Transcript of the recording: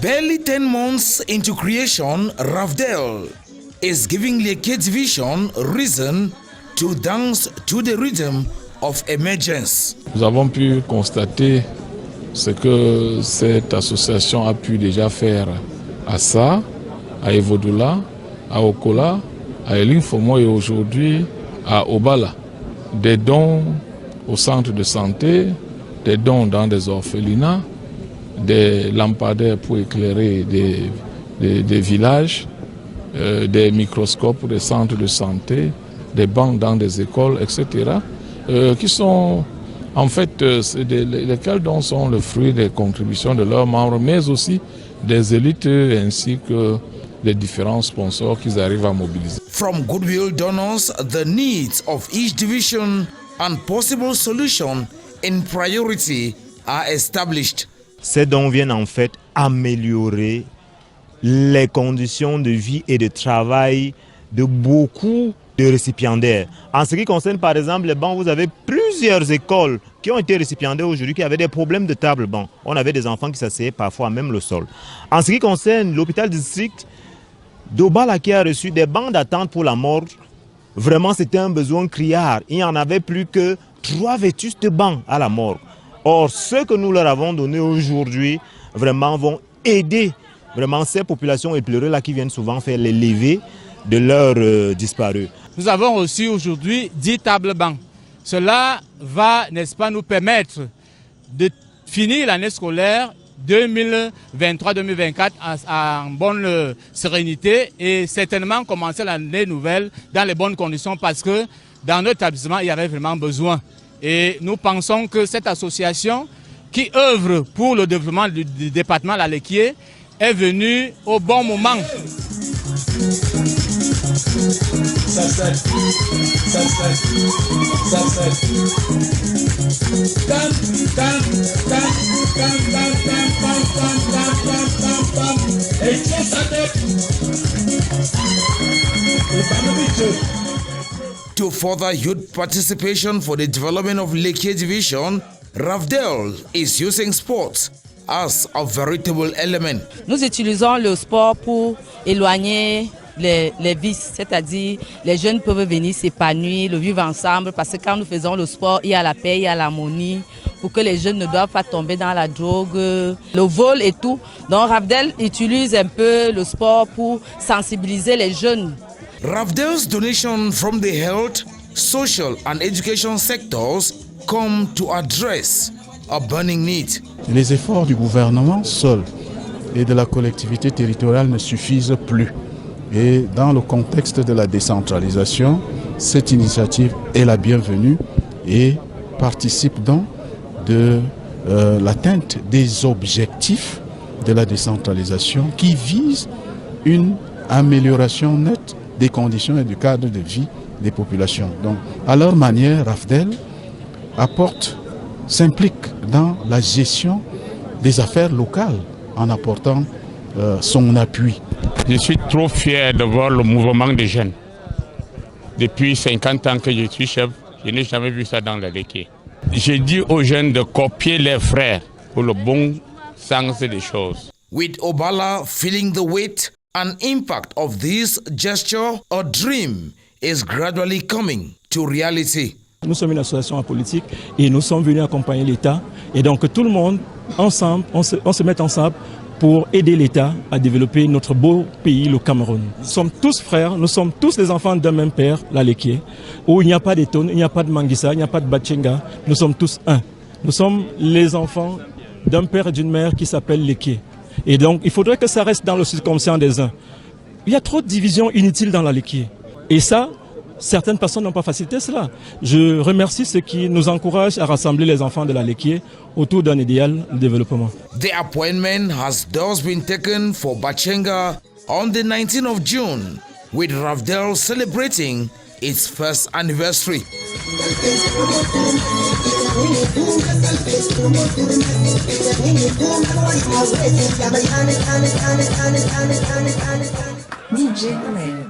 Barely 10 months into creation, Ravdel is giving Leke Division reason to dance to the rhythm of emergence. Nous avons pu constater ce que cette association a pu déjà faire à Ça, à Evodoula, à Okola, à Elinfomo et aujourd'hui à Obala. Des dons au centre de santé, des dons dans des orphelinats, des lampadaires pour éclairer des villages, des microscopes pour des centres de santé, des banques dans des écoles, etc. Qui sont en fait lesquels dons sont le fruit des contributions de leurs membres, mais aussi des élites ainsi que des différents sponsors qu'ils arrivent à mobiliser. From goodwill donors, the needs of each division and possible solution in priority are established. Ces dons viennent en fait améliorer les conditions de vie et de travail de beaucoup de récipiendaires. En ce qui concerne par exemple les bancs, vous avez plusieurs écoles qui ont été récipiendaires aujourd'hui qui avaient des problèmes de table banc. On avait des enfants qui s'asseyaient parfois même le sol. En ce qui concerne l'hôpital district d'Obala qui a reçu des bancs d'attente pour la mort, vraiment c'était un besoin criard. Il n'y en avait plus que 3 vétustes bancs à la mort. Or, ceux que nous leur avons donnés aujourd'hui vraiment vont aider vraiment ces populations éplorées-là qui viennent souvent faire les levées de leurs disparus. Nous avons reçu aujourd'hui 10 tables bancs. Cela va, n'est-ce pas, nous permettre de finir l'année scolaire 2023-2024 en bonne sérénité et certainement commencer l'année nouvelle dans les bonnes conditions parce que dans notre établissement, il y avait vraiment besoin. Et nous pensons que cette association qui œuvre pour le développement du département Lalekié est venue au bon moment. To further youth participation for the development of Leke Division, Ravdel is using sports as a veritable element. Nous utilisons le sport pour éloigner les vices, c'est-à-dire les jeunes peuvent venir s'épanouir, le vivre ensemble, parce que quand nous faisons le sport, il y a la paix, il y a l'harmonie, pour que les jeunes ne doivent pas tomber dans la drogue, le vol et tout. Donc Ravdel utilise un peu le sport pour sensibiliser les jeunes. Ravdel's donation from the health, social and education sectors come to address a burning need. Les efforts du gouvernement seul et de la collectivité territoriale ne suffisent plus. Et dans le contexte de la décentralisation, cette initiative est la bienvenue et participe donc de l'atteinte des objectifs de la décentralisation qui visent une amélioration nette des conditions et du cadre de vie des populations. Donc, à leur manière, Ravdel s'implique dans la gestion des affaires locales en apportant son appui. Je suis trop fier de voir le mouvement des jeunes. Depuis 50 ans que je suis chef, je n'ai jamais vu ça dans la Leke. J'ai dit aux jeunes de copier leurs frères pour le bon sens des choses. With Obala feeling the weight and impact of this gesture, a dream is gradually coming to reality. Nous sommes une association politique et nous sommes venus accompagner l'État. Et donc tout le monde, ensemble, on se met ensemble pour aider l'État à développer notre beau pays, le Cameroun. Nous sommes tous frères, nous sommes tous les enfants d'un même père, Lalekié, où il n'y a pas d'Etone, il n'y a pas de Manguissa, il n'y a pas de Batchenga. Nous sommes tous un. Nous sommes les enfants d'un père et d'une mère qui s'appelle Leke. Et donc, il faudrait que ça reste dans le subconscient des uns. Il y a trop de divisions inutiles dans Lalekié. Et ça, certaines personnes n'ont pas facilité cela. Je remercie ceux qui nous encouragent à rassembler les enfants de Lalekié autour d'un idéal de développement. The appointment has thus been taken for Batchenga on the 19th of June, with Ravdel celebrating its first anniversary. DJ Land.